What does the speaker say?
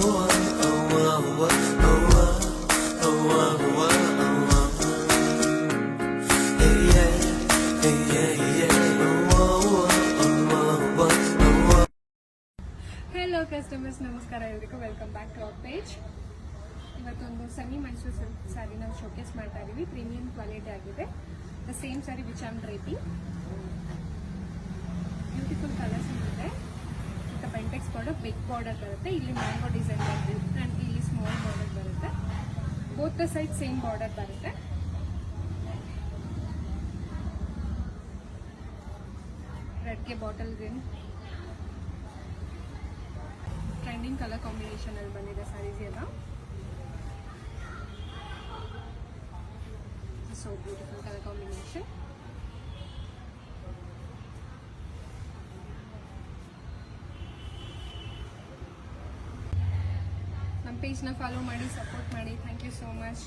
Hello customers, ನಮಸ್ಕಾರ ಎಲ್ರಿಗೂ. Welcome back to our page. ಇವತ್ತೊಂದು ಸೆಮಿ ಮೈಸೂರು ಸಿಲ್ಕ್ ಸ್ಯಾರಿ ನಾವು ಶೋಕೇಸ್ ಮಾಡ್ತಾ ಇದೀವಿ. ಪ್ರೀಮಿಯಂ ಕ್ವಾಲಿಟಿ ಆಗಿದೆ. The same sari which am draping. Beautiful colours ಇದೆ. With Bentex border, big border ಬರುತ್ತೆ. ಇಲ್ಲಿ ಮ್ಯಾಂಗೋ ಡಿಸೈನ್ ಬರುತ್ತೆ ಅಂಡ್ ಇಲ್ಲಿ ಸ್ಮಾಲ್ ಬಾರ್ಡರ್ ಬರುತ್ತೆ. Both the side same border ಬರುತ್ತೆ. ರೆಡ್ಗೆ bottle green trending colour combination ಅಲ್ಲಿ ಬಂದಿದೆ ಸ್ಯಾರೀಸ್ ಎಲ್ಲ. So beautiful colour combination. ನಮ್ಮ ಪೇಜ್ನ ಫಾಲೋ ಮಾಡಿ, ಸಪೋರ್ಟ್ ಮಾಡಿ. Thank you so much.